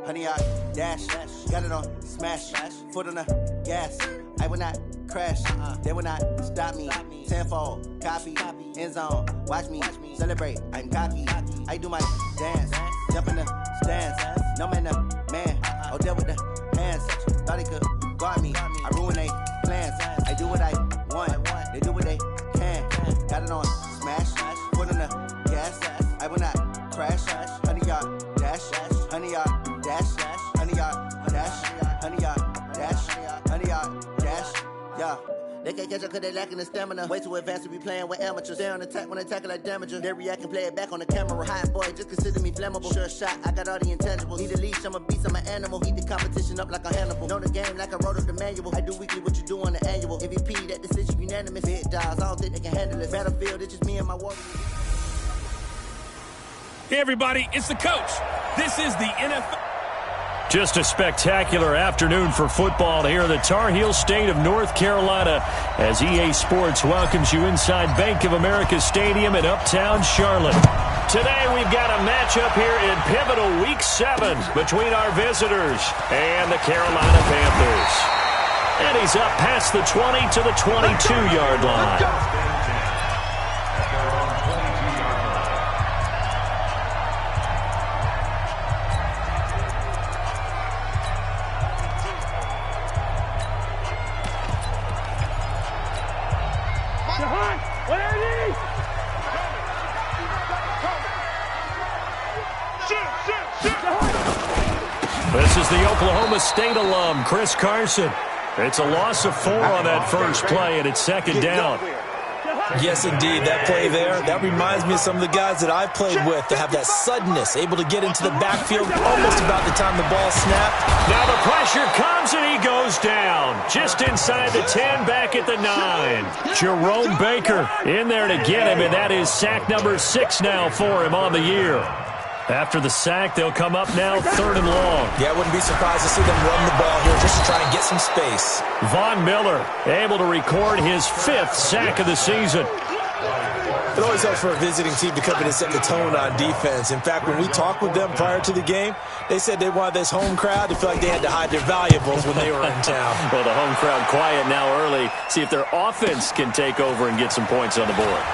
100 yard dash. Got it on smash. Foot on the gas. I will not crash. They will not stop me. Tenfold, copy, end zone. Watch me celebrate. I'm cocky. I do my dance. Jump in the stands. No man, the man. Oh, deal with the hands. Thought he could guard me. I ruin they plans. I do what I want. They do what they can. Got it on smash. Foot on the gas. I will not crash. 100 yard dash. 100 yard dash. 100 yard dash. 100 yard dash. 100 yard dash. Yeah. They can't catch up cause they lacking the stamina. Way too advanced to be playing with amateurs. Stay on attack when they tackle like damager. They react and play it back on the camera. Hot boy, just consider me flammable. Sure shot, I got all the intangibles. Need a leash, I'm a beast, I'm an animal. Heat the competition up like a Hannibal. Know the game like I wrote up the manual. I do weekly what you do on the annual. MVP, that decision unanimous. Big dogs, I don't think they can handle it. Battlefield, it's just me and my warriors. Hey everybody, it's the coach. This is the NFL. Just a spectacular afternoon for football here in the Tar Heel state of North Carolina as EA Sports welcomes you inside Bank of America Stadium in Uptown Charlotte. Today we've got a matchup here in pivotal Week 7 between our visitors and the Carolina Panthers. And he's up past the 20 to the 22-yard line. This is the Oklahoma State alum, Chris Carson. It's a loss of 4 on that first play, and it's second down. Yes, indeed. That play there, that reminds me of some of the guys that I've played with that have that suddenness, able to get into the backfield almost about the time the ball snapped. Now the pressure comes, and he goes down. Just inside the 10, back at the 9. Jerome Baker in there to get him, and that is sack number 6 now for him on the year. After the sack, they'll come up now 3rd and long. Yeah, I wouldn't be surprised to see them run the ball here just to try and get some space. Von Miller able to record his 5th sack of the season. It always helps for a visiting team to come in and set the tone on defense. In fact, when we talked with them prior to the game, they said they wanted this home crowd to feel like they had to hide their valuables when they were in town. Well, the home crowd quiet now early. See if their offense can take over and get some points on the board.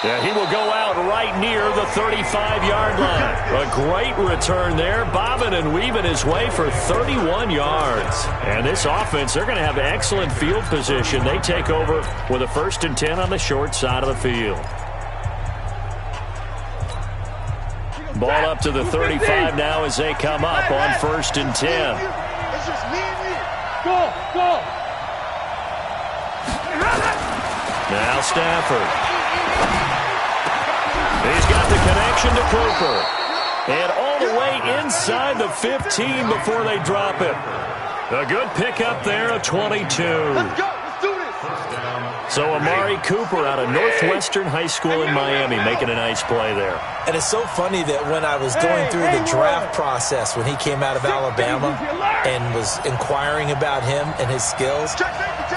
Yeah, he will go out right near the 35-yard line. A great return there, bobbing and weaving his way for 31 yards. And this offense, they're going to have excellent field position. They take over with a 1st and 10 on the short side of the field. Ball up to the 35 now as they come up on 1st and 10. It's just me and you. Go. Now Stafford. He's got the connection to Cooper. And all the way inside the 15 before they drop it. A good pickup there, a 22. Let's go. Let's do this. So Amari Cooper out of Northwestern High School in Miami making a nice play there. And it's so funny that when I was going through the draft process when he came out of Alabama and was inquiring about him and his skills,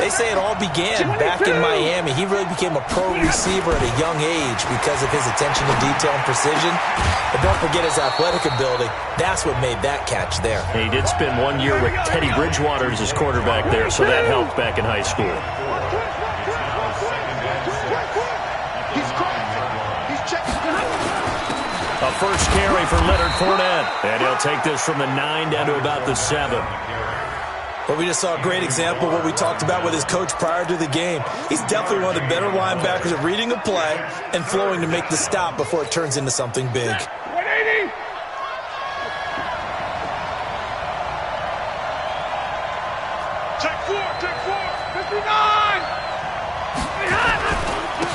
they say it all began back in Miami. He really became a pro receiver at a young age because of his attention to detail and precision. But don't forget his athletic ability. That's what made that catch there. He did spend 1 year with Teddy Bridgewater as his quarterback there, so that helped back in high school. A first carry for Leonard Fournette. And he'll take this from the 9 down to about the 7. Well, we just saw a great example of what we talked about with his coach prior to the game. He's definitely one of the better linebackers at reading a play and flowing to make the stop before it turns into something big. 180. Check 4. 59.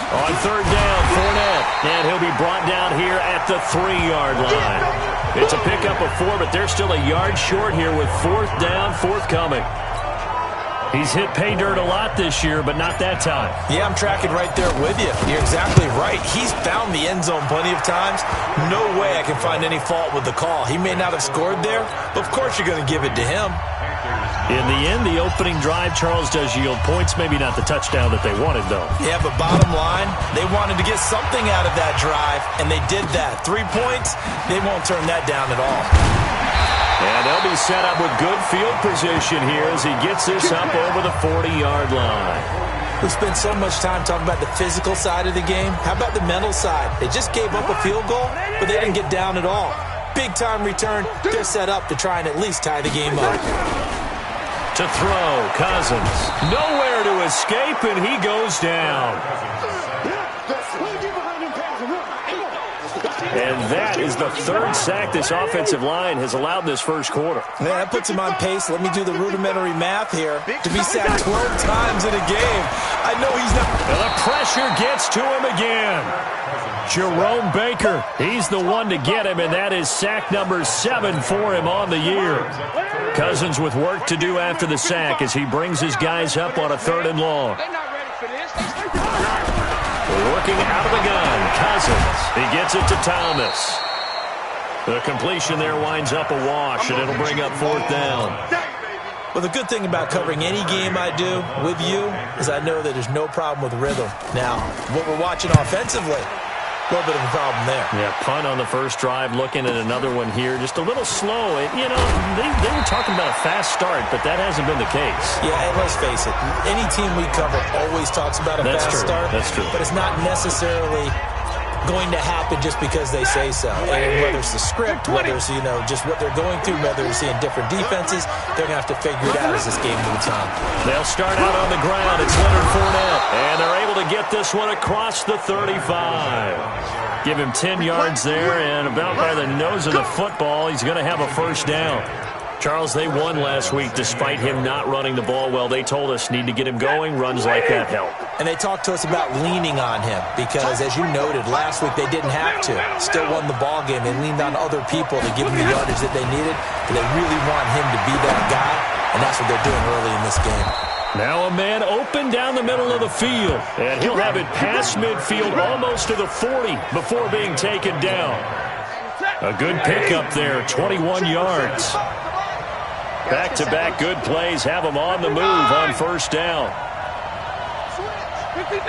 On 3rd down, Fournette. And he'll be brought down here at the 3-yard line. It's a pickup of 4, but they're still a yard short here with 4th down, forthcoming. He's hit pay dirt a lot this year, but not that time. Yeah, I'm tracking right there with you. You're exactly right. He's found the end zone plenty of times. No way I can find any fault with the call. He may not have scored there, but of course you're going to give it to him. In the end, the opening drive, Charles, does yield points. Maybe not the touchdown that they wanted, though. Yeah, but bottom line, they wanted to get something out of that drive, and they did that. 3 points, they won't turn that down at all. And they'll be set up with good field position here as he gets this up over the 40-yard line. We spent so much time talking about the physical side of the game. How about the mental side? They just gave up a field goal, but they didn't get down at all. Big-time return. They're set up to try and at least tie the game up. To throw, Cousins. Nowhere to escape, and he goes down. And that is the third sack this offensive line has allowed this first quarter. Yeah, that puts him on pace. Let me do the rudimentary math here. To be sacked 12 times in a game, I know he's not. And the pressure gets to him again. Jerome Baker, he's the one to get him, and that is sack number 7 for him on the year. Cousins with work to do after the sack as he brings his guys up on a 3rd and long. Looking out of the gun, Cousins. He gets it to Thomas. The completion there winds up a wash, and it'll bring up 4th down. Well, the good thing about covering any game I do with you is I know that there's no problem with rhythm. Now, what we're watching offensively, a little bit of a problem there. Yeah, punt on the first drive, looking at another one here. Just a little slow. You know, they were talking about a fast start, but that hasn't been the case. Yeah, and let's face it, any team we cover always talks about a fast start. That's true. But it's not necessarily going to happen just because they say so. And whether it's the script, whether it's, you know, just what they're going through, whether it's seeing different defenses, they're going to have to figure it out as this game moves on. They'll start out on the ground. It's Leonard Fournette. And they're able to get this one across the 35. Give him 10 yards there, and about by the nose of the football, he's going to have a first down. Charles, they won last week despite him not running the ball well. They told us need to get him going. Runs like that help. And they talked to us about leaning on him because, as you noted, last week they didn't have to. Still won the ball game. They leaned on other people to give him the yardage that they needed, but they really want him to be that guy, and that's what they're doing early in this game. Now a man open down the middle of the field, and he'll have it past midfield almost to the 40 before being taken down. A good pickup there, 21 yards. Back-to-back good plays have them on the move on first down. 59!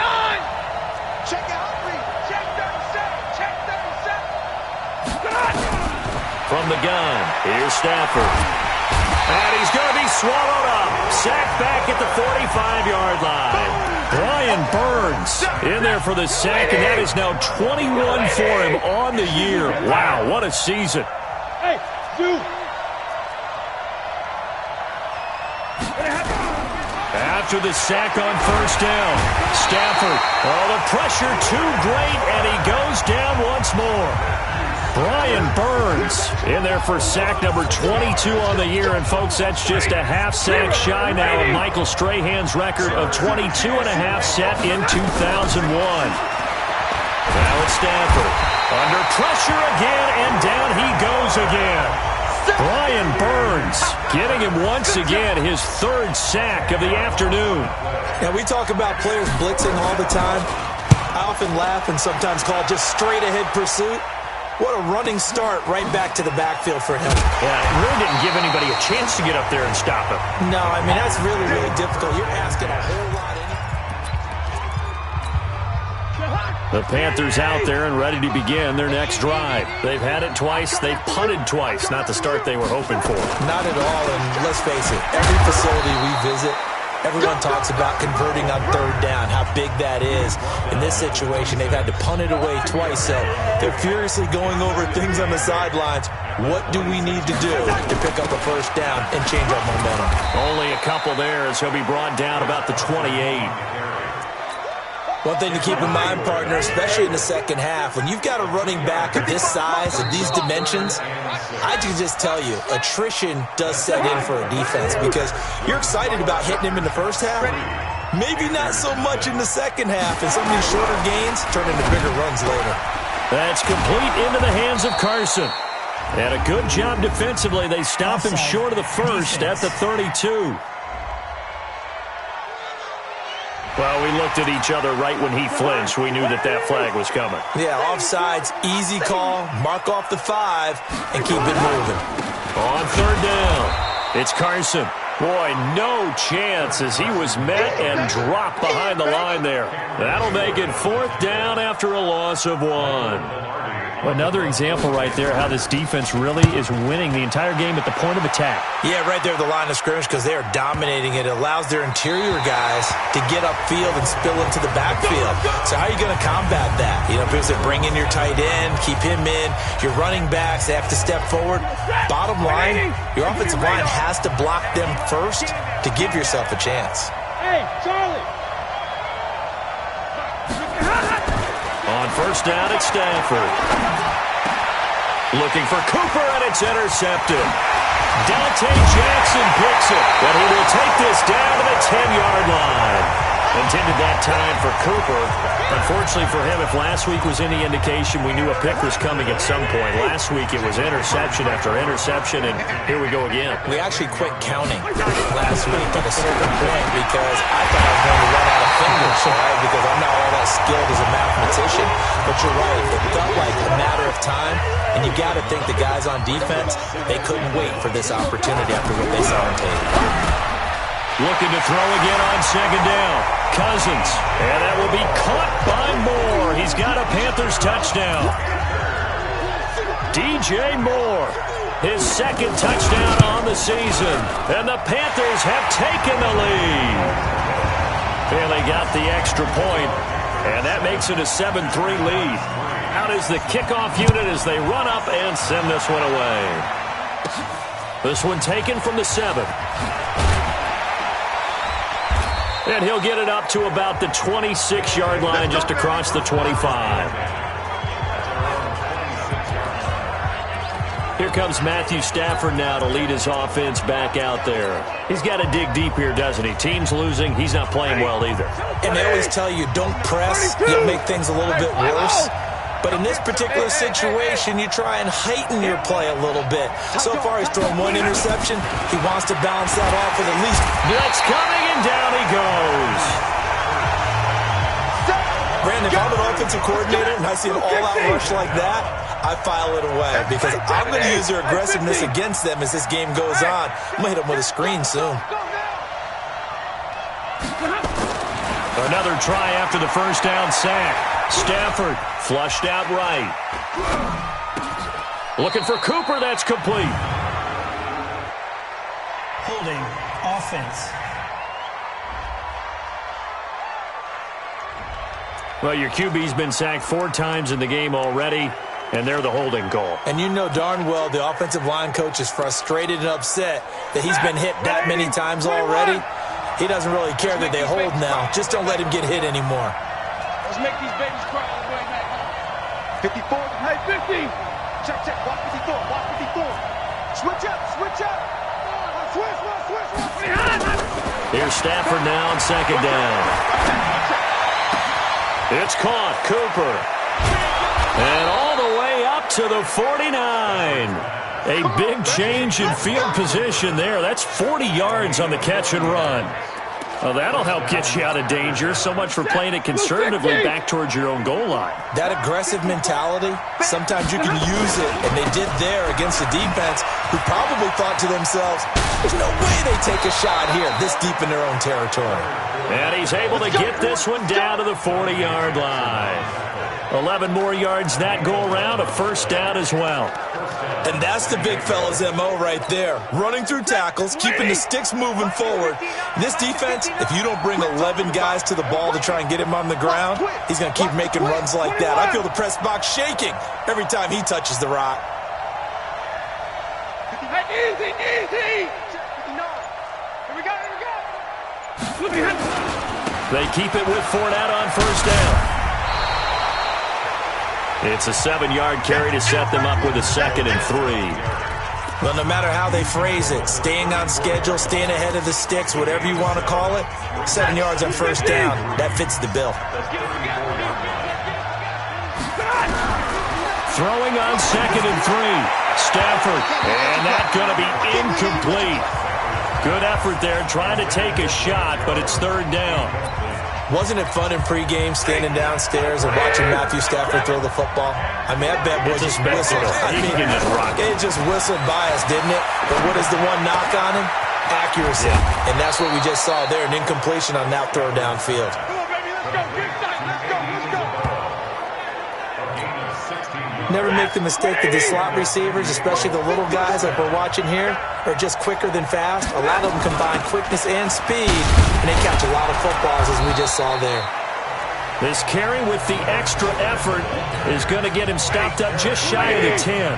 Check out, check 37, check 37. From the gun, here's Stafford. And he's going to be swallowed up. Sacked back at the 45-yard line. Brian Burns in there for the sack, and that is now 21 for him on the year. Wow, what a season. Hey, dude. After the sack on first down, Stafford, oh, the pressure too great, and he goes down once more. Brian Burns in there for sack number 22 on the year, and folks, that's just a half sack shy now of Michael Strahan's record of 22 and a half set in 2001. Now it's Stafford, under pressure again, and down he goes again. Brian Burns getting him once again his 3rd sack of the afternoon. Now, we talk about players blitzing all the time. I often laugh and sometimes call it just straight-ahead pursuit. What a running start right back to the backfield for him. Yeah, it really didn't give anybody a chance to get up there and stop him. No, I mean, that's really, really difficult. You're asking a whole lot. The Panthers out there and ready to begin their next drive. They've had it twice. They've punted twice. Not the start they were hoping for. Not at all, and let's face it, every facility we visit, everyone talks about converting on 3rd down, how big that is. In this situation, they've had to punt it away twice, so they're furiously going over things on the sidelines. What do we need to do to pick up a first down and change our momentum? Only a couple there as he'll be brought down about the 28. One thing to keep in mind, partner, especially in the second half, when you've got a running back of this size, of these dimensions, I can just tell you, attrition does set in for a defense because you're excited about hitting him in the first half. Maybe not so much in the second half, and some of these shorter gains turn into bigger runs later. That's complete into the hands of Carson. And a good job defensively. They stop him short of the first at the 32. Well, we looked at each other right when he flinched. We knew that that flag was coming. Yeah, offsides, easy call, mark off the 5, and keep it moving. On 3rd down, it's Carson. Boy, no chance as he was met and dropped behind the line there. That'll make it 4th down after a loss of 1. Another example right there how this defense really is winning the entire game at the point of attack. Yeah, right there at the line of scrimmage because they are dominating it. It allows their interior guys to get upfield and spill into the backfield. So how are you going to combat that? You know, because they bring in your tight end, keep him in. Your running backs, they have to step forward. Bottom line, your offensive line has to block them first to give yourself a chance. Hey, Charlie! On 1st down, it's Stafford. Looking for Cooper, and it's intercepted. Dante Jackson picks it, but he will take this down to the 10-yard line. Intended that time for Cooper. Unfortunately for him, if last week was any indication, we knew a pick was coming at some point. Last week it was interception after interception, and here we go again. We actually quit counting last week at a certain point because I thought I was going to run out of fingers, right? Because I'm not all that skilled as a mathematician. But you're right. It felt like a matter of time, and you got to think the guys on defense, they couldn't wait for this opportunity after what they saw on tape. Looking to throw again on 2nd down. Cousins. And that will be caught by Moore. He's got a Panthers touchdown. DJ Moore. His 2nd touchdown on the season. And the Panthers have taken the lead. And they got the extra point. And that makes it a 7-3 lead. Out is the kickoff unit as they run up and send this one away. This one taken from the 7. And he'll get it up to about the 26-yard line, just across the 25. Here comes Matthew Stafford now to lead his offense back out there. He's got to dig deep here, doesn't he? Team's losing. He's not playing well either. And they always tell you, don't press. You'll make things a little bit worse. But in this particular situation, you try and heighten your play a little bit. So far, he's thrown 1 interception. He wants to balance that off with at least. Blitz coming, and down he goes. Brandon, if I'm an offensive coordinator and I see an all-out rush like that, I file it away because I'm going to use their aggressiveness against them as this game goes on. I'm going to hit them with a screen soon. Another try after the 1st down sack. Stafford flushed out right. Looking for Cooper. That's complete. Holding offense. Well, your QB's been sacked 4 times in the game already, and they're the holding call. And you know darn well the offensive line coach is frustrated and upset that he's been hit that many times already. He doesn't really care that they hold now. Just don't let him get hit anymore. Let's make these babies cry all the way back. 54. Hey, 50. Check, check. Watch 54. Watch 54. Switch up. Switch up. Switch. Here's Stafford now on 2nd down. It's caught. Cooper. And all the way up to the 49. A big change in field position there. That's 40 yards on the catch and run. Well, that'll help get you out of danger. So much for playing it conservatively back towards your own goal line. That aggressive mentality, sometimes you can use it, and they did there against the defense who probably thought to themselves, there's no way they take a shot here this deep in their own territory. And he's able to get this one down to the 40-yard line. 11 more yards that go around, a 1st down as well. And that's the big fella's MO right there. Running through tackles, keeping the sticks moving forward. This defense, if you don't bring 11 guys to the ball to try and get him on the ground, he's going to keep making runs like that. I feel the press box shaking every time he touches the rock. Easy. Here we go. They keep it with Fournette on 1st down. It's a 7-yard carry to set them up with a 2nd and 3. Well, no matter how they phrase it, staying on schedule, staying ahead of the sticks, whatever you want to call it, 7 yards on 1st down, that fits the bill. Throwing on 2nd and 3. Stafford, and that's going to be incomplete. Good effort there, trying to take a shot, but it's 3rd down. Wasn't it fun in pregame standing downstairs and watching Matthew Stafford throw the football? I mean, that bad boy just whistled. He can just rock it. It just whistled by us, didn't it? But what is the one knock on him? accuracy. And that's what we just saw there, an incompletion on that throw downfield. Come on, baby, let's go. Get tight. Let's go. Never make the mistake that the slot receivers, especially the little guys like we're watching here, are just quicker than fast. A lot of them combine quickness and speed, and they catch a lot of footballs, as we just saw there. This carry with the extra effort is going to get him stopped up just shy of the 10.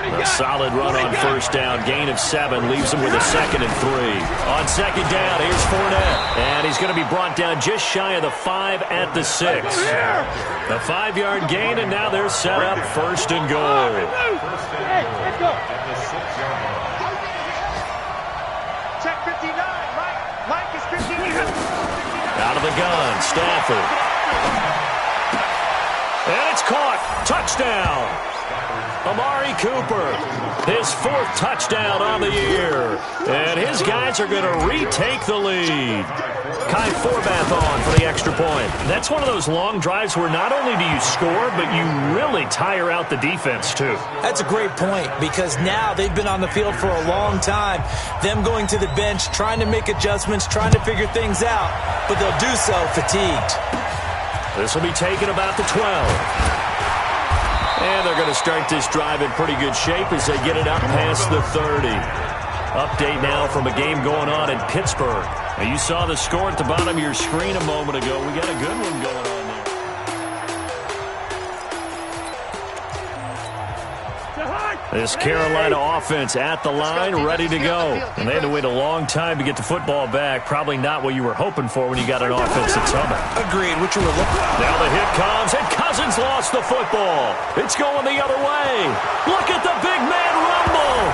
A solid run on first down. Gain of 7 leaves him with a 2nd and 3. On second down, here's Fournette. And he's going to be brought down just shy of the 5 at the 6. A 5-yard gain, and now they're set up 1st and goal. Hey, let's go. Check 59. Mike is 59. Out of the gun, Stafford. And it's caught. Touchdown. Amari Cooper, his 4th touchdown on the year. And his guys are going to retake the lead. Kai Forbath on for the extra point. That's one of those long drives where not only do you score, but you really tire out the defense, too. That's a great point, because now they've been on the field for a long time. Them going to the bench, trying to make adjustments, trying to figure things out, but they'll do so fatigued. This will be taken about the 12. And they're going to start this drive in pretty good shape as they get it up past the 30. Update now from a game going on in Pittsburgh. Now, you saw the score at the bottom of your screen a moment ago. We got a good one going on there. This Carolina offense at the line, ready to go. And they had to wait a long time to get the football back. Probably not what you were hoping for when you got an offense that's humming. Agreed, what you were looking for. Now the hit comes, and Cousins lost the football. It's going the other way. Look at the big man rumble.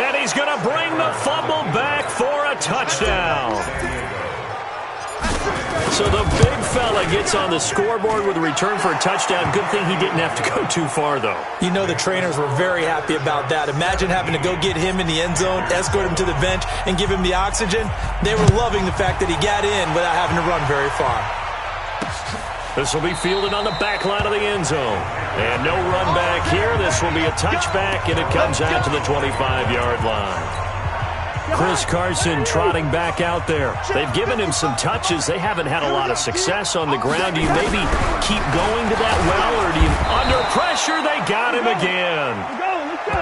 And he's going to bring the fumble back for a touchdown. So the big fella gets on the scoreboard with a return for a touchdown. Good thing he didn't have to go too far, though. You know the trainers were very happy about that. Imagine having to go get him in the end zone, escort him to the bench, and give him the oxygen. They were loving the fact that he got in without having to run very far. This will be fielded on the back line of the end zone. And no run back here. This will be a touchback, and it comes out to the 25-yard line. Chris Carson trotting back out there. They've given him some touches. They haven't had a lot of success on the ground. Do you maybe keep going to that well, or do you... Under pressure, they got him again. Let's go.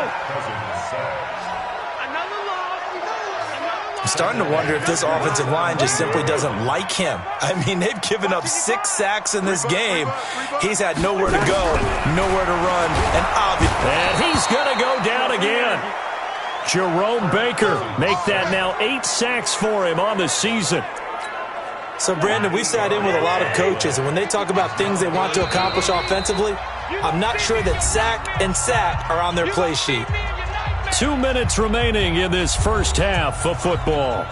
I'm starting to wonder if this offensive line just simply doesn't like him. I mean, they've given up 6 sacks in this game. He's had nowhere to go, nowhere to run, and he's going to go down again. Jerome Baker make that now 8 sacks for him on the season. So, Brandon, we sat in with a lot of coaches, and when they talk about things they want to accomplish offensively, I'm not sure that sack and sack are on their play sheet. 2 minutes remaining in this first half of football.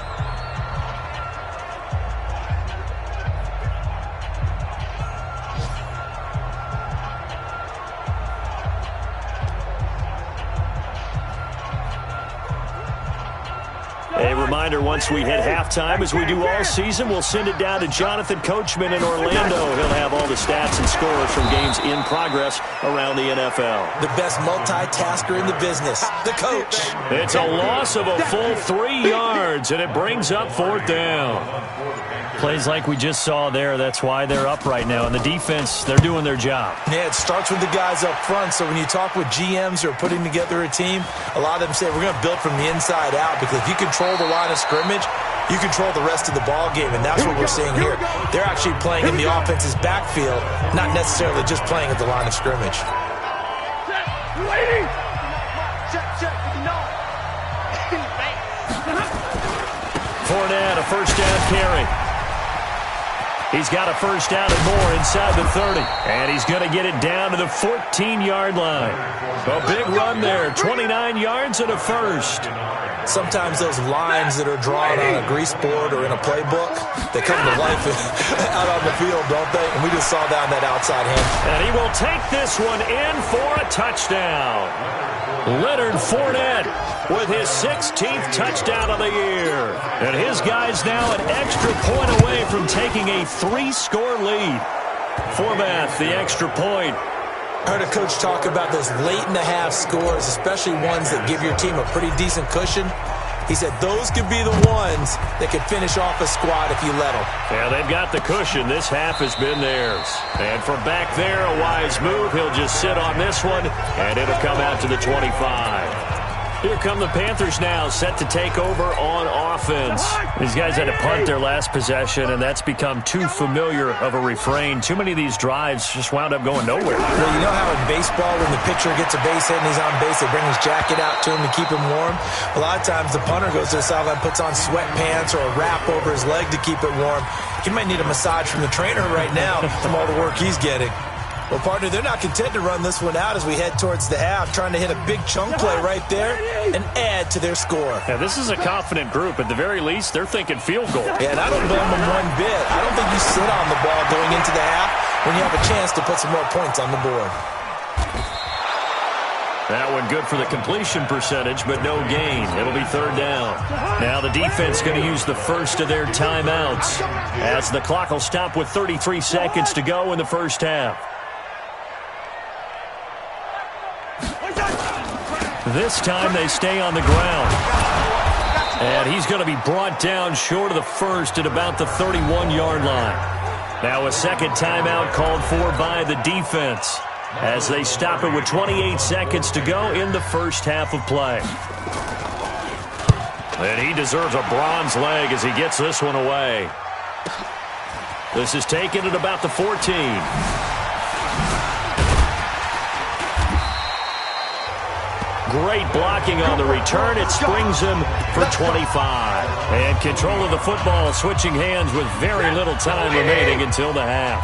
A reminder, once we hit halftime, as we do all season, we'll send it down to Jonathan Coachman in Orlando. He'll have all the stats and scores from games in progress around the NFL. The best multitasker in the business, the coach. It's a loss of a full 3 yards, and it brings up 4th down. Plays like we just saw there, that's why they're up right now. And the defense, they're doing their job. Yeah, it starts with the guys up front. So when you talk with GMs who are putting together a team, a lot of them say we're going to build from the inside out, because if you control the line of scrimmage, you control the rest of the ball game, and that's what we're seeing here. They're actually playing in the offense's backfield, not necessarily just playing at the line of scrimmage. Fournette, a first down carry. He's got a first down and more inside the 30. And he's going to get it down to the 14-yard line. A big run there, 29 yards and a first. Sometimes those lines that are drawn on a grease board or in a playbook, they come to life out on the field, don't they? And we just saw that on that outside hand. And he will take this one in for a touchdown. Leonard Fournette with his 16th touchdown of the year. And his guys now an extra point away from taking a 3-score lead. Forbath, the extra point. I heard a coach talk about those late-in-the-half scores, especially ones that give your team a pretty decent cushion. He said those could be the ones that could finish off a squad if you let them. Yeah, they've got the cushion. This half has been theirs. And from back there, a wise move. He'll just sit on this one, and it'll come out to the 25. Here come the Panthers now, set to take over on offense. These guys had to punt their last possession, and that's become too familiar of a refrain. Too many of these drives just wound up going nowhere. Well, you know how in baseball, when the pitcher gets a base hit and he's on base, they bring his jacket out to him to keep him warm? A lot of times the punter goes to the sideline, puts on sweatpants or a wrap over his leg to keep it warm. He might need a massage from the trainer right now from all the work he's getting. Well, partner, they're not content to run this one out as we head towards the half, trying to hit a big chunk play right there and add to their score. Yeah, this is a confident group. At the very least, they're thinking field goal. Yeah, and I don't blame them one bit. I don't think you sit on the ball going into the half when you have a chance to put some more points on the board. That one good for the completion percentage, but no gain. It'll be third down. Now the defense going to use the first of their timeouts as the clock will stop with 33 seconds to go in the first half. This time they stay on the ground. And he's going to be brought down short of the first at about the 31-yard line. Now a second timeout called for by the defense as they stop it with 28 seconds to go in the first half of play. And he deserves a bronze leg as he gets this one away. This is taken at about the 14. Great blocking on the return. It springs him for 25. And control of the football switching hands with very little time remaining until the half.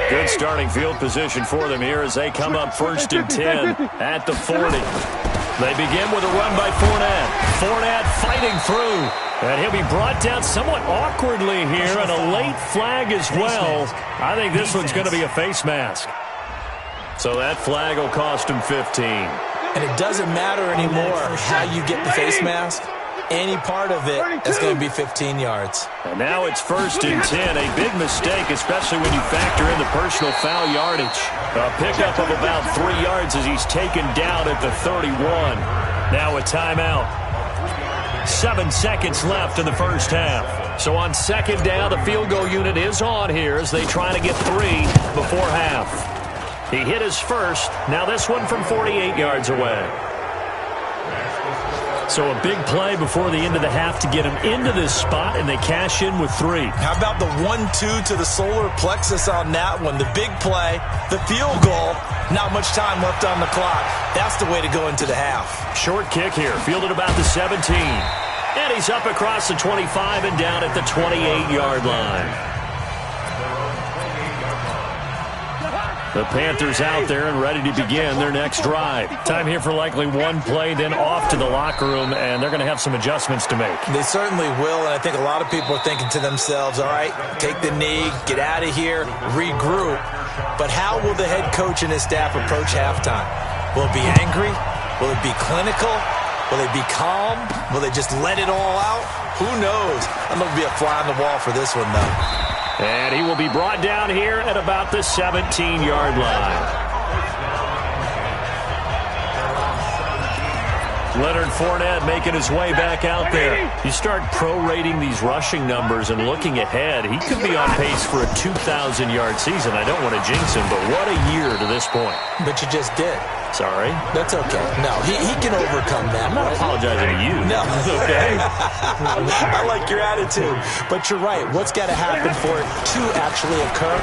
Good starting field position for them here as they come up first and 10 at the 40. They begin with a run by Fournette. Fournette fighting through. And he'll be brought down somewhat awkwardly here, and a late flag as well. I think this one's going to be a face mask. So that flag will cost him 15. And it doesn't matter anymore how you get the face mask. Any part of it is going to be 15 yards. And now it's first and 10. A big mistake, especially when you factor in the personal foul yardage. A pickup of about 3 yards as he's taken down at the 31. Now a timeout. 7 seconds left in the first half. So on second down, the field goal unit is on here as they try to get 3 before half. He hit his first. Now this one from 48 yards away. So a big play before the end of the half to get him into this spot, and they cash in with 3. How about the 1-2 to the solar plexus on that one? The big play, the field goal, not much time left on the clock. That's the way to go into the half. Short kick here, fielded about the 17. And he's up across the 25 and down at the 28-yard line. The Panthers out there and ready to begin their next drive. Time here for likely one play, then off to the locker room, and they're going to have some adjustments to make. They certainly will, and I think a lot of people are thinking to themselves, all right, take the knee, get out of here, regroup. But how will the head coach and his staff approach halftime? Will it be angry? Will it be clinical? Will they be calm? Will they just let it all out? Who knows? I'm going to be a fly on the wall for this one, though. And he will be brought down here at about the 17-yard line. Leonard Fournette making his way back out there. You start prorating these rushing numbers and looking ahead, he could be on pace for a 2,000-yard season. I don't want to jinx him, but what a year to this point. But you just did. Sorry? That's okay. No, he can overcome that. I'm not apologizing to you. No. Okay? I like your attitude. But you're right. What's got to happen for it to actually occur?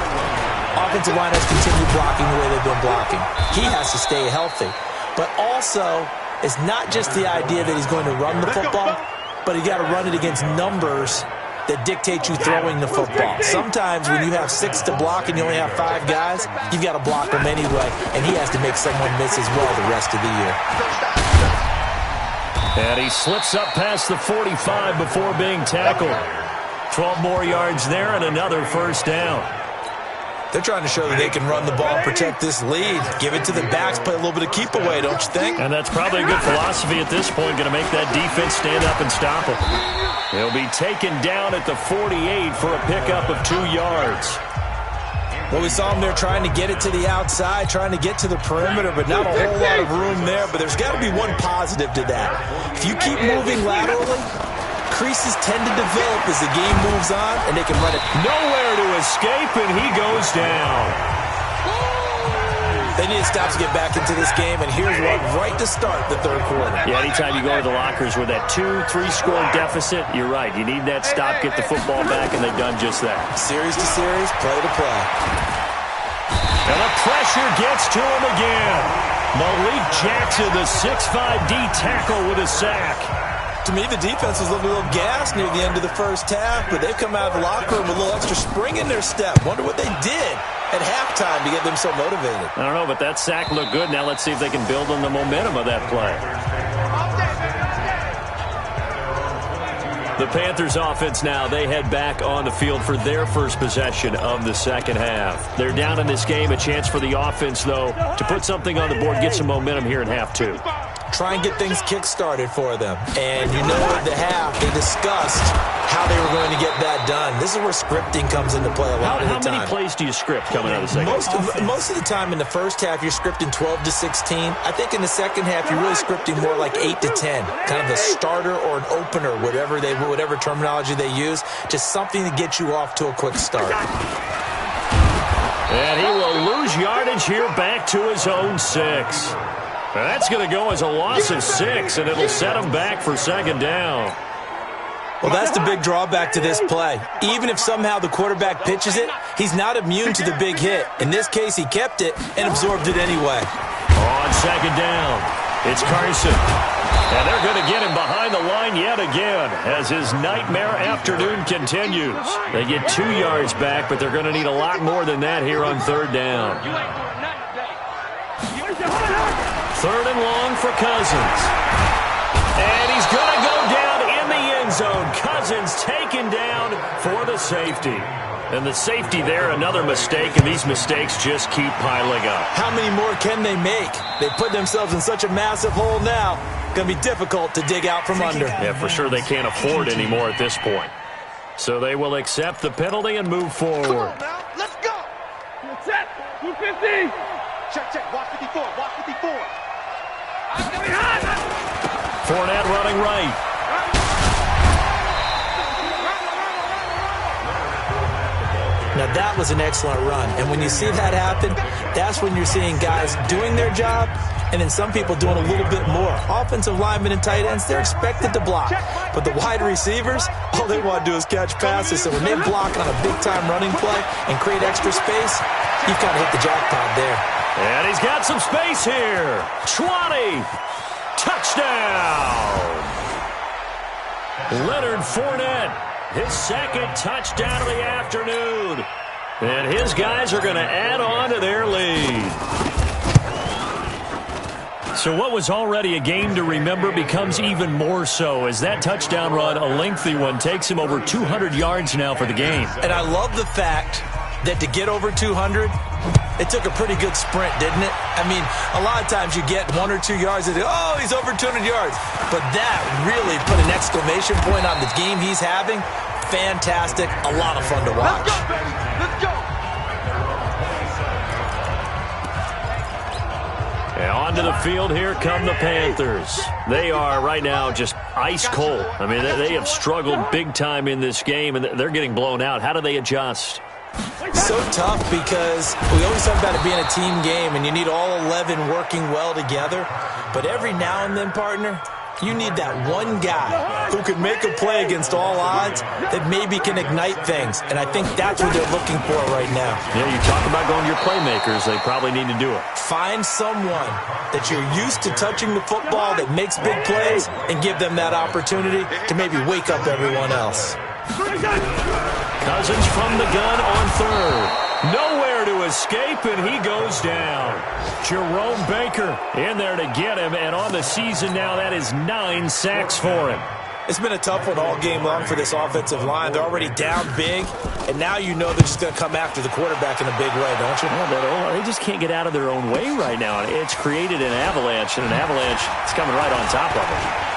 Offensive line has continued blocking the way they've been blocking. He has to stay healthy. But also, it's not just the idea that he's going to run the football, but he got to run it against numbers that dictate you throwing the football. Sometimes when you have 6 to block and you only have 5 guys, you've got to block them anyway, and he has to make someone miss as well the rest of the year. And he slips up past the 45 before being tackled. 12 more yards there and another first down. They're trying to show that they can run the ball and protect this lead. Give it to the backs, play a little bit of keep away, don't you think? And that's probably a good philosophy at this point, going to make that defense stand up and stop him. He'll be taken down at the 48 for a pickup of 2 yards. Well, we saw him there trying to get it to the outside, trying to get to the perimeter, but not a whole lot of room there. But there's got to be one positive to that. If you keep moving laterally, creases tend to develop as the game moves on, and they can run it. Nowhere to escape, and he goes down. They need to stop to get back into this game, and here's one right to start the third quarter. Yeah, anytime you go to the lockers with that 2-3 score deficit, you're right. You need that stop, get the football back, and they've done just that. Series to series, play to play. And the pressure gets to him again. Malik Jackson, the 6'5" D tackle with a sack. To me, the defense was looking a little gassed near the end of the first half, but they've come out of the locker room with a little extra spring in their step. Wonder what they did at halftime to get them so motivated. I don't know, but that sack looked good. Now let's see if they can build on the momentum of that play. The Panthers offense now, they head back on the field for their first possession of the second half. They're down in this game. A chance for the offense, though, to put something on the board, get some momentum here in half two. Try and get things kick-started for them. And you know at the half, they discussed how they were going to get that done. This is where scripting comes into play a lot of the time. How many plays do you script coming out of the second half? Most of the time in the first half, you're scripting 12 to 16. I think in the second half, you're really scripting more like 8 to 10. Kind of a starter or an opener, whatever terminology they use. Just something to get you off to a quick start. And he will lose yardage here back to his own 6. That's going to go as a loss of 6, and it'll set him back for second down. Well, that's the big drawback to this play. Even if somehow the quarterback pitches it, he's not immune to the big hit. In this case, he kept it and absorbed it anyway. On second down, it's Carson. And they're going to get him behind the line yet again as his nightmare afternoon continues. They get 2 yards back, but they're going to need a lot more than that here on third down. Third and long for Cousins. And he's going to go down in the end zone. Cousins taken down for the safety. And the safety there, another mistake, and these mistakes just keep piling up. How many more can they make? They put themselves in such a massive hole now. Going to be difficult to dig out from under. Yeah, for sure they can't afford any more at this point. So they will accept the penalty and move forward. Come on now, let's go. Set, 250. Check, watch 54, watch 54. Fournette running right. Now that was an excellent run. And when you see that happen, that's when you're seeing guys doing their job and then some people doing a little bit more. Offensive linemen and tight ends, they're expected to block. But the wide receivers, all they want to do is catch passes. So when they block on a big-time running play and create extra space, you've kind of hit the jackpot there. And he's got some space here. 20. Touchdown. Leonard Fournette, his second touchdown of the afternoon. And his guys are going to add on to their lead. So what was already a game to remember becomes even more so as that touchdown run, a lengthy one, takes him over 200 yards now for the game. And I love the fact that to get over 200, it took a pretty good sprint, didn't it? I mean, a lot of times you get 1 or 2 yards and oh, he's over 200 yards. But that really put an exclamation point on the game he's having. Fantastic. A lot of fun to watch. Let's go, baby. Let's go. And onto the field, here come the Panthers. They are right now just ice cold. I mean, they have struggled big time in this game, and they're getting blown out. How do they adjust? So tough because we always talk about it being a team game, and you need all 11 working well together. But every now and then, partner, you need that one guy who can make a play against all odds that maybe can ignite things. And I think that's what they're looking for right now. Yeah, you talk about going to your playmakers. They probably need to do it. Find someone that you're used to touching the football that makes big plays and give them that opportunity to maybe wake up everyone else. Cousins from the gun on third. Nowhere to escape, and he goes down. Jerome Baker in there to get him, and on the season now, that is 9 sacks for him. It's been a tough one all game long for this offensive line. They're already down big, and now you know they're just going to come after the quarterback in a big way, don't you? Yeah, they just can't get out of their own way right now. It's created an avalanche, and an avalanche is coming right on top of them.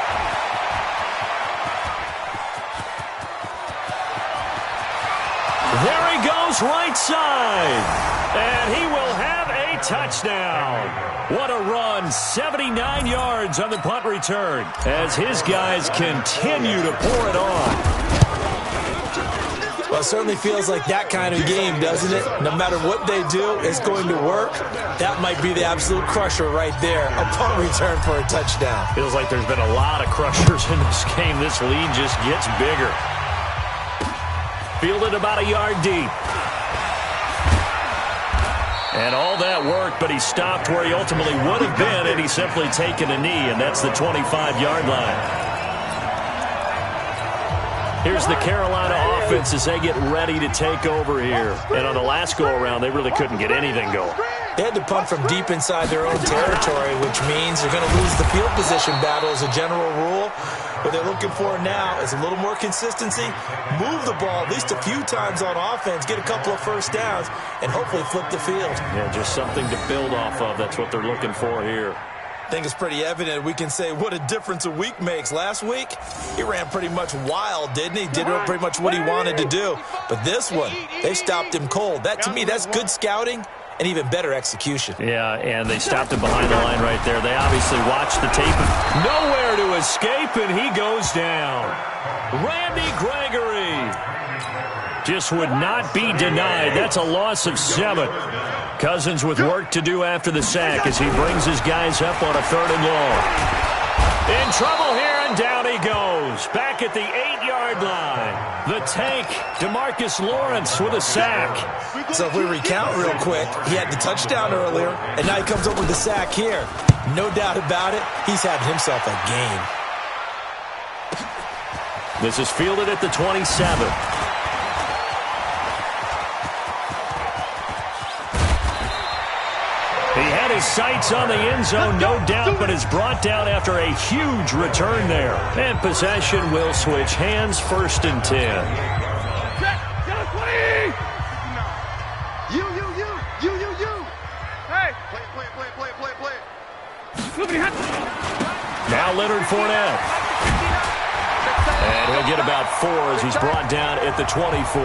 There he goes goes right side. And he will have a touchdown. What a run. 79 yards on the punt return as his guys continue to pour it on. Well, it certainly feels like that kind of game, doesn't it? No matter what they do, it's going to work. That might be the absolute crusher right there. A punt return for a touchdown. Feels like there's been a lot of crushers in this game. This lead just gets bigger. Fielded about a yard deep. And all that work, but he stopped where he ultimately would have been, and he's simply taken a knee, and that's the 25-yard line. Here's the Carolina offense as they get ready to take over here. And on the last go-around, they really couldn't get anything going. They had to punt from deep inside their own territory, which means they're going to lose the field position battle as a general rule. What they're looking for now is a little more consistency, move the ball at least a few times on offense, get a couple of first downs, and hopefully flip the field. Yeah, just something to build off of. That's what they're looking for here. I think it's pretty evident. We can say what a difference a week makes. Last week, he ran pretty much wild, didn't he? Did pretty much what he wanted to do. But this one, they stopped him cold. That, to me, that's good scouting and even better execution. Yeah, and they stopped him behind the line right there. They obviously watched the tape. Nowhere to escape, and he goes down. Randy Gregory just would not be denied. That's a loss of 7. Cousins with work to do after the sack as he brings his guys up on a 3rd and long. In trouble here, and down he goes. Back at the 8-yard line. The tank, DeMarcus Lawrence with a sack. So if we recount real quick, he had the touchdown earlier, and now he comes up with the sack here. No doubt about it, he's having himself a game. This is fielded at the 27. He had his sights on the end zone, no doubt, but is brought down after a huge return there. And possession will switch hands, 1st and 10. Hey, play. Now Leonard Fournette. And he'll get about 4 as he's brought down at the 24.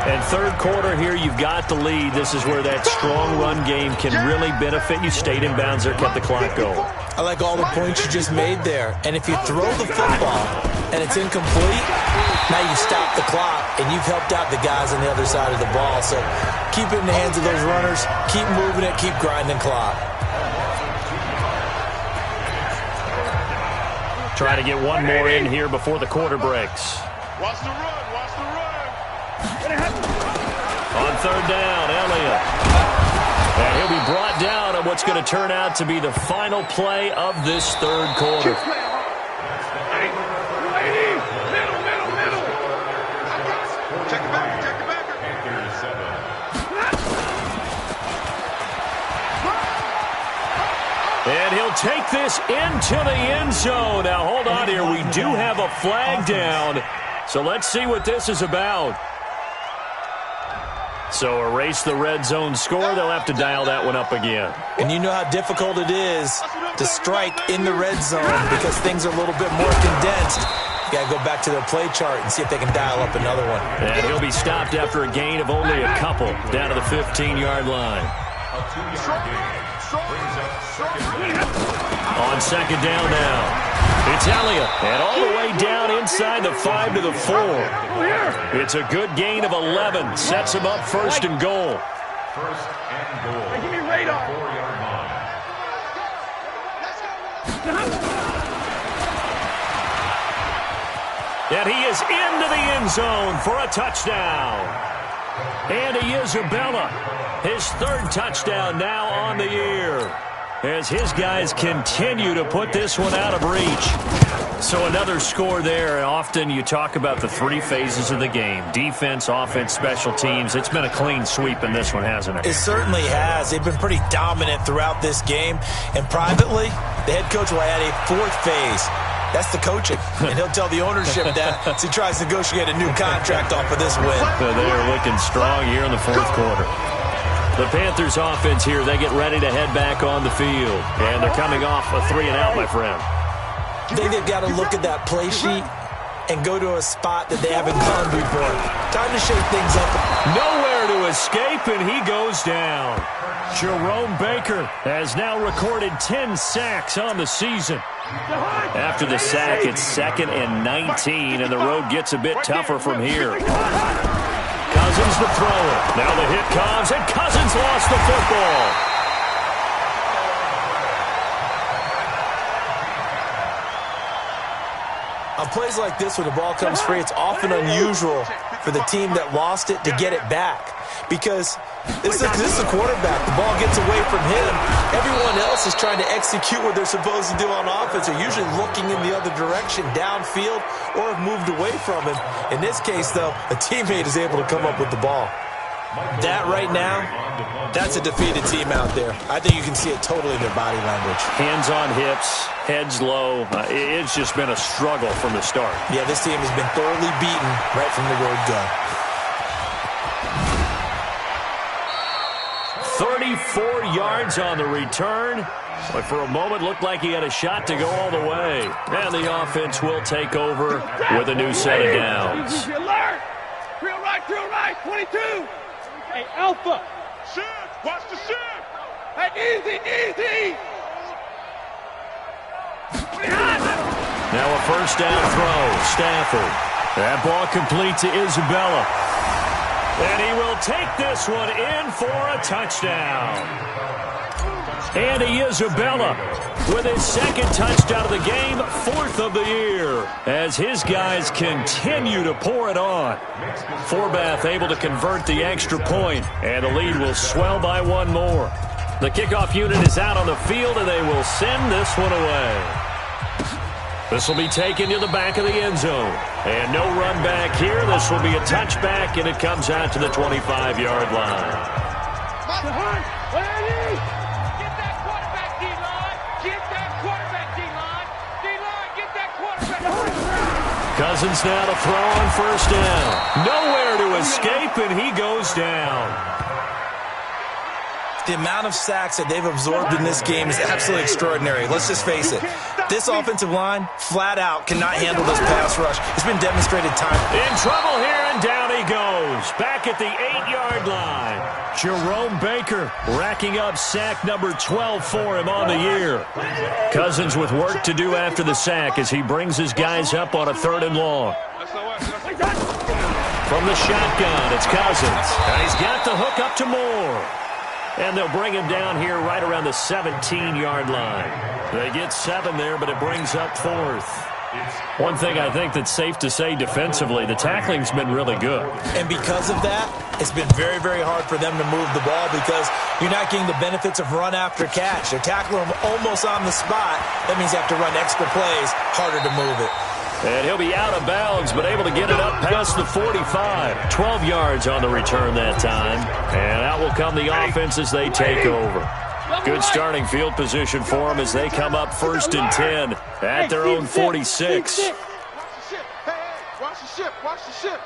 And 3rd quarter here, you've got the lead. This is where that strong run game can really benefit you. Stayed in bounds there, kept the clock going. I like all the points you just made there. And if you throw the football and it's incomplete, now you stop the clock, and you've helped out the guys on the other side of the ball. So keep it in the hands of those runners. Keep moving it. Keep grinding clock. Try to get one more in here before the quarter breaks. Watch the run. On 3rd down, Elliott. And he'll be brought down on what's going to turn out to be the final play of this 3rd quarter. Middle. Check it back. And he'll take this into the end zone. Now, hold on here. We do have a flag down. So let's see what this is about. So erase the red zone score. They'll have to dial that one up again. And you know how difficult it is to strike in the red zone because things are a little bit more condensed. You got to go back to their play chart and see if they can dial up another one. And he'll be stopped after a gain of only a couple down to the 15-yard line. On 2nd down now. It's Elliott, and all the way down inside the 5 to the 4. It's a good gain of 11. Sets him up 1st and goal. Give me radar. And he is into the end zone for a touchdown. Andy Isabella, his 3rd touchdown now on the year, as his guys continue to put this one out of reach. So another score there. Often you talk about the 3 phases of the game: defense, offense, special teams. It's been a clean sweep in this one, hasn't it? It certainly has. They've been pretty dominant throughout this game. And privately, the head coach will add a 4th phase. That's the coaching. And he'll tell the ownership that as he tries to negotiate a new contract off of this win. So they are looking strong here in the 4th quarter. The Panthers offense here, they get ready to head back on the field. And they're coming off a 3-and-out, my friend. I think they've got to look at that play sheet and go to a spot that they haven't gone before. Time to shake things up. Nowhere to escape, and he goes down. Jerome Baker has now recorded 10 sacks on the season. After the sack, it's 2nd and 19, and the road gets a bit tougher from here. Cousins the thrower. Now the hit comes, and Cousins lost the football. On plays like this, when the ball comes free, it's often unusual for the team that lost it to get it back. Because this is a quarterback. The ball gets away from him. Everyone else is trying to execute what they're supposed to do on offense. They're usually looking in the other direction, downfield, or have moved away from him. In this case, though, a teammate is able to come up with the ball. That right now, that's a defeated team out there. I think you can see it totally in their body language. Hands on hips, heads low. It's just been a struggle from the start. Yeah, this team has been thoroughly beaten right from the word go. 34 yards on the return. But for a moment, looked like he had a shot to go all the way. And the offense will take over with a new set of downs. Alert! Real right, 22! Hey, Alpha! Shift! Watch the shift! Hey, easy! Now a first down throw. Stafford. That ball complete to Isabella. And he will take this one in for a touchdown. Andy Isabella with his 2nd touchdown of the game, 4th of the year, as his guys continue to pour it on. Forbath able to convert the extra point, and the lead will swell by 1 more. The kickoff unit is out on the field, and they will send this one away. This will be taken to the back of the end zone. And no run back here. This will be a touchback, and it comes out to the 25-yard line. Cousins now to throw on first down. Nowhere to escape, and he goes down. The amount of sacks that they've absorbed in this game is absolutely extraordinary. Let's just face it. This offensive line, flat out, cannot handle this pass rush. It's been demonstrated time. In trouble here, and down he goes. Back at the 8-yard line. Jerome Baker racking up sack number 12 for him on the year. Cousins with work to do after the sack as he brings his guys up on a 3rd and long. From the shotgun, it's Cousins. And he's got the hook up to Moore. And they'll bring him down here right around the 17-yard line. They get 7 there, but it brings up 4th. One thing I think that's safe to say defensively, the tackling's been really good. And because of that, it's been very, very hard for them to move the ball because you're not getting the benefits of run after catch. They're tackling them almost on the spot. That means they have to run extra plays, harder to move it. And he'll be out of bounds, but able to get it up past the 45. 12 yards on the return that time. And out will come the offense as they take over. Good starting field position for them as they come up 1st and 10 at their own 46. Watch the ship.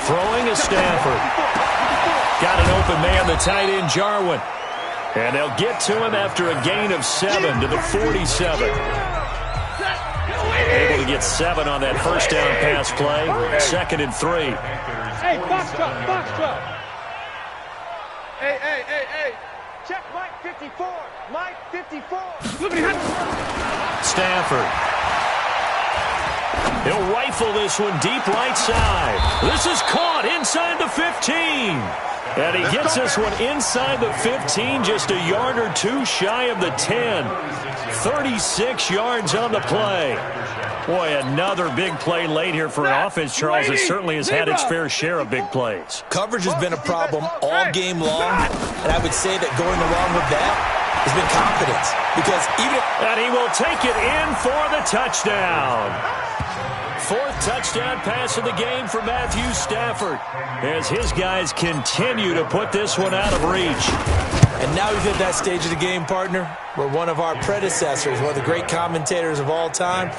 Throwing is Stafford. Got an open man, the tight end, Jarwin. And they'll get to him after a gain of 7 to the 47. Able to get 7 on that first down pass play. 2nd and 3. Hey, box truck. Hey. Check Mike 54. Stafford. He'll rifle this one deep right side. This is caught inside the 15. And he gets this one inside the 15, just a yard or 2 shy of the 10. 36 yards on the play. Boy, another big play late here for an offense, Charles, that certainly has had its fair share of big plays. Coverage has been a problem all game long, and I would say that going along with that has been confidence. Because even if... And he will take it in for the touchdown. 4th touchdown pass of the game for Matthew Stafford as his guys continue to put this one out of reach. And now we've hit that stage of the game, partner, where one of our predecessors, one of the great commentators of all time,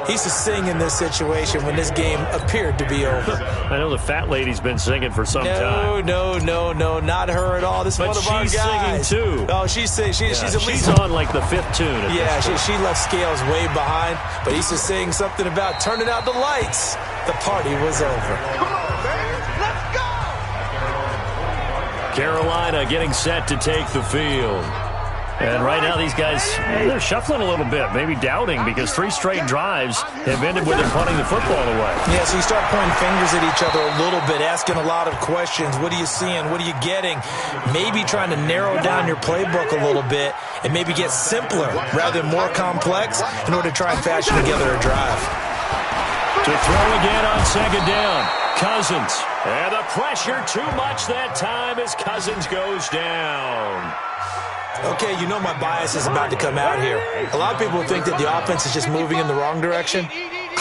he used to sing in this situation when this game appeared to be over. I know the fat lady's been singing for some time. No, not her at all. This is one of our guys. But she's singing, too. Oh, she's at least... She's on, like, the 5th tune at this point. She left Scales way behind, but he used to sing something about turning out the lights. The party was over. Come on, man. Let's go! Carolina getting set to take the field. And right now these guys, they're shuffling a little bit, maybe doubting, because 3 straight drives have ended with them punting the football away. Yeah, so you start pointing fingers at each other a little bit, asking a lot of questions. What are you seeing? What are you getting? Maybe trying to narrow down your playbook a little bit and maybe get simpler rather than more complex in order to try and fashion together a drive. To throw again on 2nd down, Cousins. And the pressure too much that time as Cousins goes down. Okay, you know my bias is about to come out here. A lot of people think that the offense is just moving in the wrong direction.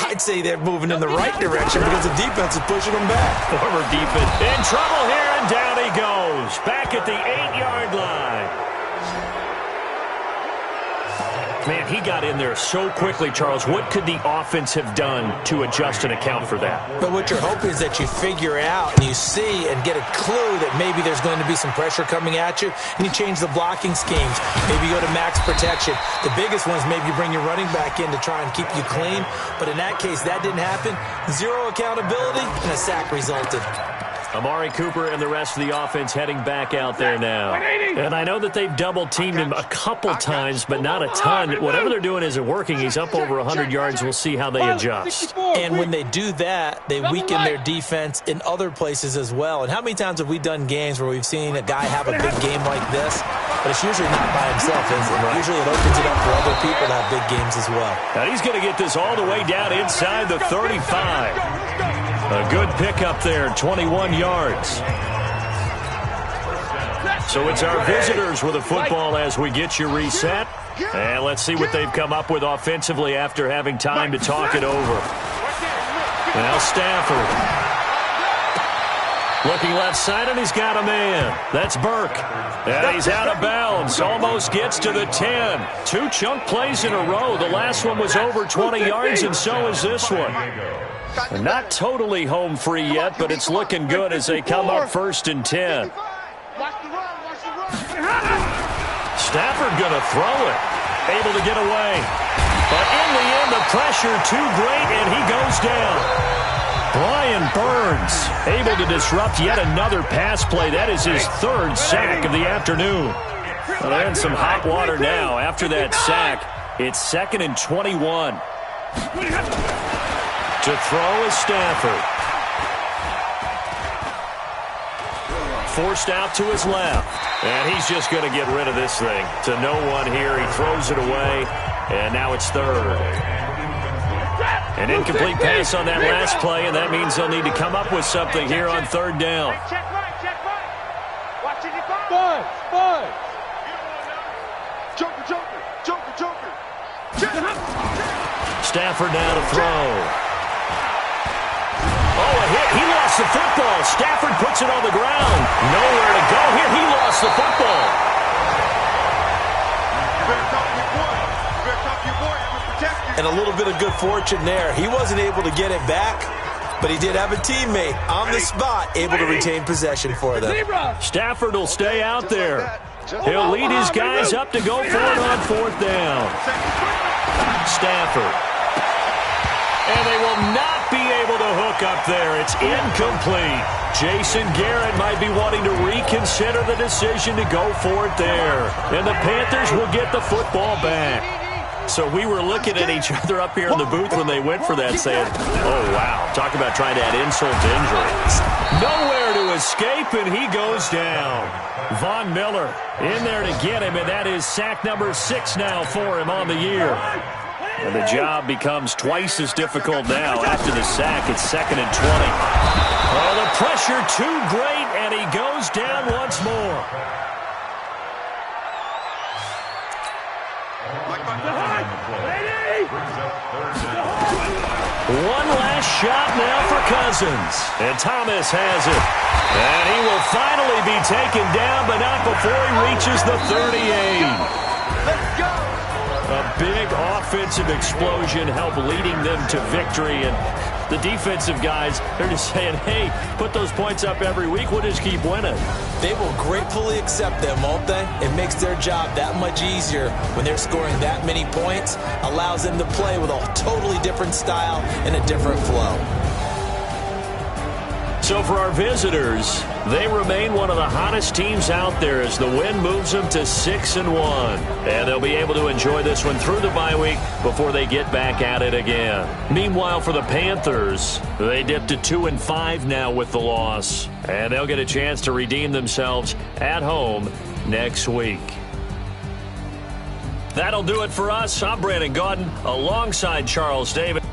I'd say they're moving in the right direction because the defense is pushing them back. Former defense in trouble here, and down he goes. Back at the 8-yard line. Man, he got in there so quickly, Charles. What could the offense have done to adjust and account for that? But what you're hoping is that you figure out and you see and get a clue that maybe there's going to be some pressure coming at you, and you change the blocking schemes. Maybe you go to max protection. The biggest one is maybe you bring your running back in to try and keep you clean. But in that case, that didn't happen. 0 accountability, and a sack resulted. Amari Cooper and the rest of the offense heading back out there now. And I know that they've double-teamed him a couple times, but not a ton. Whatever they're doing isn't working. He's up over 100 yards. We'll see how they adjust. And when they do that, they weaken their defense in other places as well. And how many times have we done games where we've seen a guy have a big game like this? But it's usually not by himself, is it? Usually it opens it up for other people to have big games as well. Now he's going to get this all the way down inside the 35. A good pickup there, 21 yards. So it's our visitors with the football as we get you reset. And let's see what they've come up with offensively after having time to talk it over. Now Stafford. Looking left side, and he's got a man. That's Burke. And he's out of bounds. Almost gets to the 10. 2 chunk plays in a row. The last one was over 20 yards, and so is this one. Not totally home free yet, but it's looking good as they come up 1st and 10. Stafford going to throw it. Able to get away. But in the end, the pressure too great, and he goes down. Brian Burns able to disrupt yet another pass play. That is his 3rd sack of the afternoon. Well, they're in some hot water now. After that sack, it's 2nd and 21. To throw is Stafford. Forced out to his left. And he's just going to get rid of this thing. To no one here. He throws it away. And now it's 3rd. An incomplete pass on that last play, and that means they'll need to come up with something here on 3rd down. Check right. Watch it. 5. Joker. Stafford now to throw. Oh, a hit. He lost the football. Stafford puts it on the ground. Nowhere to go here. He lost the football. You better talk to your boy. I'm going to protect you. And a little bit of good fortune there. He wasn't able to get it back, but he did have a teammate on the spot able to retain possession for them. Stafford will stay out there. He'll lead his guys up to go for it on 4th down. Stafford. And they will not be able to hook up there. It's incomplete. Jason Garrett might be wanting to reconsider the decision to go for it there. And the Panthers will get the football back. So we were looking at each other up here in the booth when they went for that, saying, oh, wow, talk about trying to add insult to injury. Nowhere to escape, and he goes down. Von Miller in there to get him, and that is sack number 6 now for him on the year. And the job becomes twice as difficult now. After the sack, it's 2nd and 20. Oh, the pressure too great, and he goes down once more. One last shot now for Cousins. And Thomas has it. And he will finally be taken down, but not before he reaches the 38. Let's go. A big offensive explosion helped leading them to victory. And the defensive guys, they're just saying, hey, put those points up every week. We'll just keep winning. They will gratefully accept them, won't they? It makes their job that much easier when they're scoring that many points. Allows them to play with a totally different style and a different flow. So for our visitors, they remain one of the hottest teams out there as the win moves them to 6-1. And they'll be able to enjoy this one through the bye week before they get back at it again. Meanwhile, for the Panthers, they dipped to 2-5 now with the loss. And they'll get a chance to redeem themselves at home next week. That'll do it for us. I'm Brandon Gaudin alongside Charles Davis.